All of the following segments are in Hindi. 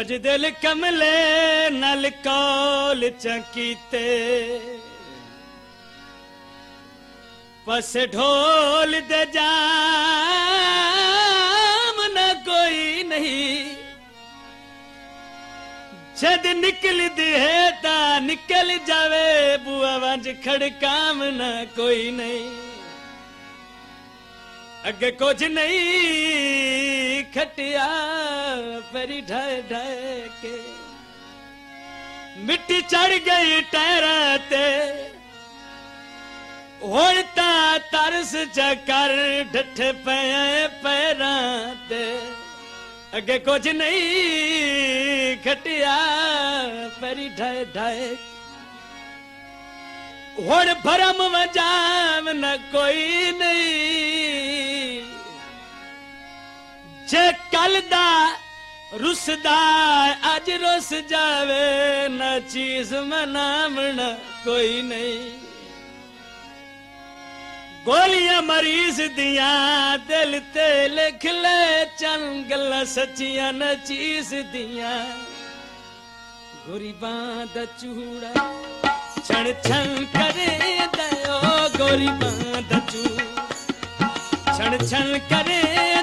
अज दिल कमले नल कौल चकीते पस ढोल दे जाम न कोई नहीं जद निकल दी है ता निकल जावे बुआ वंज खड़काम न कोई नहीं अगे कुछ नहीं खटिया परी ढाए ढाए के मिट्टी चढ़ गई टहरा ते होता तरस चकर डठे पे पैरा ते अगे कुछ नहीं खटिया परी ढाए ढाए हुण भरम वजाम न कोई नहीं जे कल दा रुसदा अज रुस जावे न चीज मनामना कोई नहीं गोलियां मरीज दिया दिल ते लिख ले चन गल्ला सच्चियां न चीज दिया गरीबां दा चूड़ा छण छण करे दयो गरीबां दा चूड़ा छण छण करे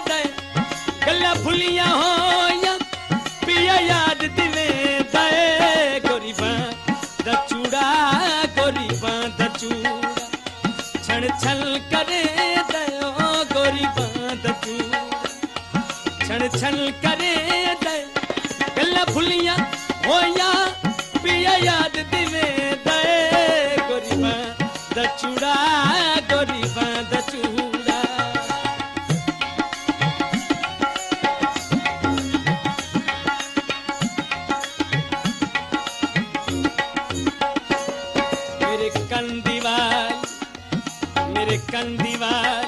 दे गल्ला भुलियां होया पिया याद दिवे दे गरीबां दा चूड़ा गरीबां दा चूड़ा छण छण करे दयो गरीबां दा चूड़ा छण छण करे दे गल्ला भुलियां होया पिया याद दिवे दे गरीबां दा चूड़ा गरीबां दा चूड़ा मेरे कंदीवाल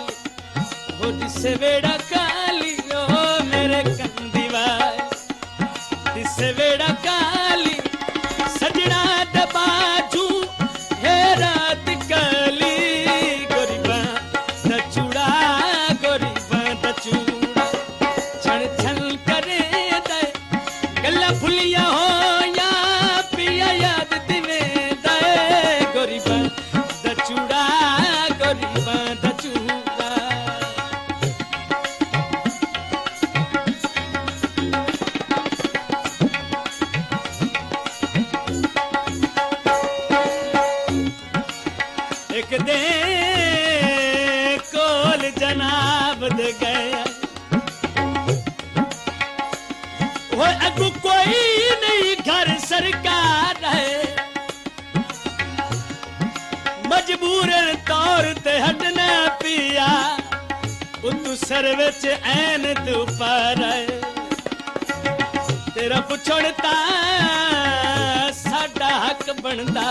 हो जिसे बेड़ा काली ओ मेरे कंदीवाल जिसे बेड़ा काली सजना दबाजू है रात काली गरीबां दा चूड़ा छण छण करे दे गल्ला भुलिया हो या पिया याद दिवे दे गरीबां दा चूड़ा गरीबां दा चूड़ा एक दे कोल जनाब दे गया वो अगु कोई नहीं घर सरकार है मजबूर तौर ते हटना पिया उतु सर विच ऐन तू पर तेरा पुछड़ता साडा हक बनदा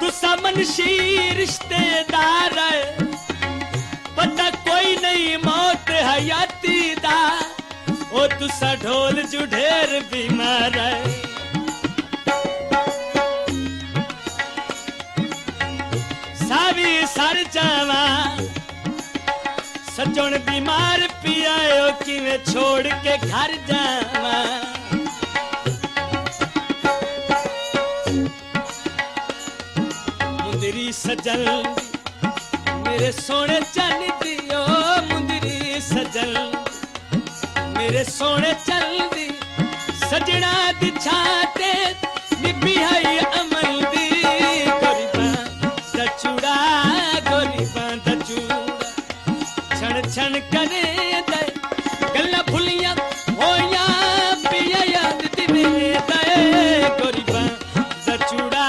तुसा मनशी रिश्तेदार है पता कोई नहीं मौत हयाती दा ओ तुसा ढोल जुढेर बीमार है सावी सर जावा सजन बीमार पियाओ किवें छोड़ के घर जावा मुंदरी सजल मेरे सोने चल दियो मुंदरी सजल मेरे सोने चल दी सजना दी छाते निभी है अमल दी गरीबां दा चूड़ा छण छण करे दे गल्ला भुलियां होया पिया याद दिवे दे गरीबां दा चूड़ा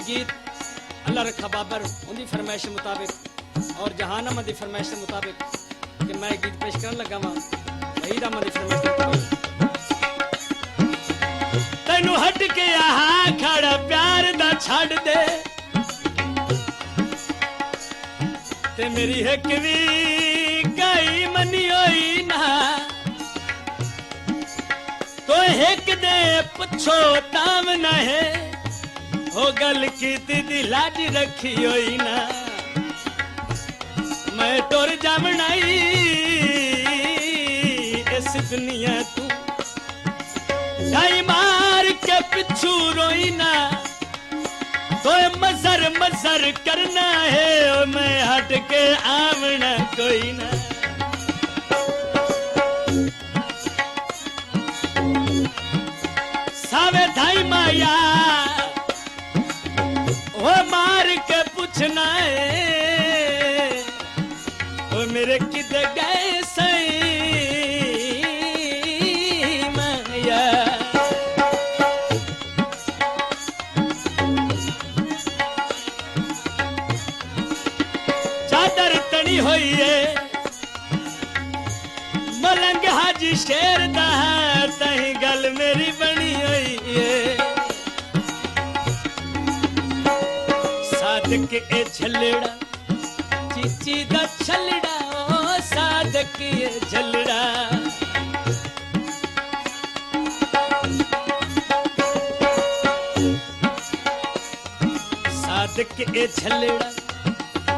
गीत अल्लाह रखा बाबर उनकी फरमाइश मुताबिक और जहान अहमद की फरमाइश के मुताबिक कि मैं गीत पेश करने लगा वहां वहीद अहमद की फरमाइश तेनू हट के आहा खड़ा प्यार दा छड़ दे ते मेरी एक भी कई मनी होई ना हेक दे पुछो ताम ना है हो गल की दीदी लाज रखी होई ना मैं टोर जामनाई इस दुनिया तू ढाई मार के पिछू रोई ना तो मजर मजर करना है मैं हट के आवना कोई ना सावे धाई माया वो मार के पूछना है वो मेरे किद गए सही माया चादर तनी हुई है मलंग हाजी शेर दा तही गल मेरी बनी हुई है सादक ए झलड़ा चीची दा छलड़ा ओ सादक ए झलड़ा सादक ए झलड़ा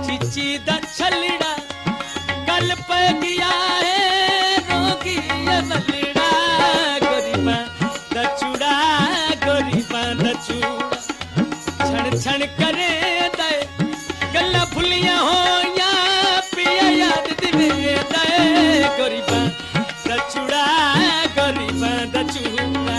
चीची दा छलड़ा कल पे गया है रोगी ये बलड़ा गरीबा दा चूड़ा गरीबा दा चूड़ा छण छण करे दे गल्ला फुलियां हो या पिया याद दिवे दे गरीबा दा चूड़ा गरीबा दा चूड़ा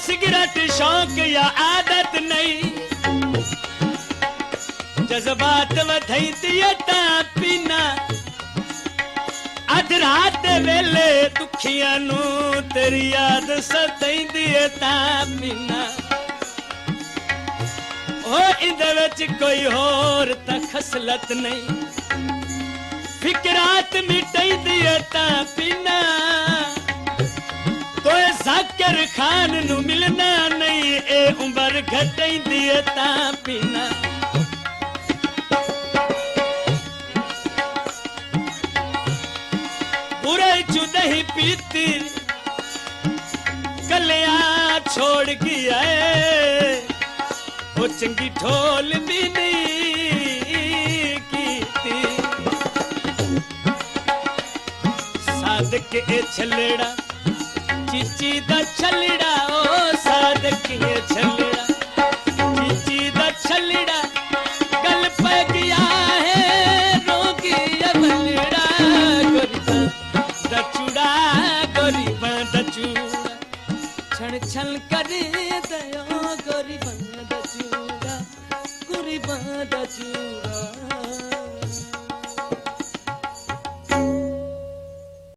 सिगरेट शौक या आदत नहीं जज्बात वधई दिए ता पीना अध रात वेले दुखियां नू तेरी याद सताई दिए ता पीना ओ इंदे विच कोई होर ता खसलत नहीं फिकरात मिटाई दिए ता पीना तो जाकिर खान नू मिलना नहीं ए उम्र घटाई दिए ता पीना बुरे चुदही पीती कलिया छोड़ गया वो चंगी ढोल भी नहीं कीती सादक ए छलड़ा चीची दा छलड़ा ओ सादक ये छलड़ा चीची दा छलड़ा गल पे गया है रोगी ये बलड़ा गरीबा दा चूड़ा गरीबा दा चूड़ा छण छण करे दयो गरीबा दा चूड़ा गरीबा दा चूड़ा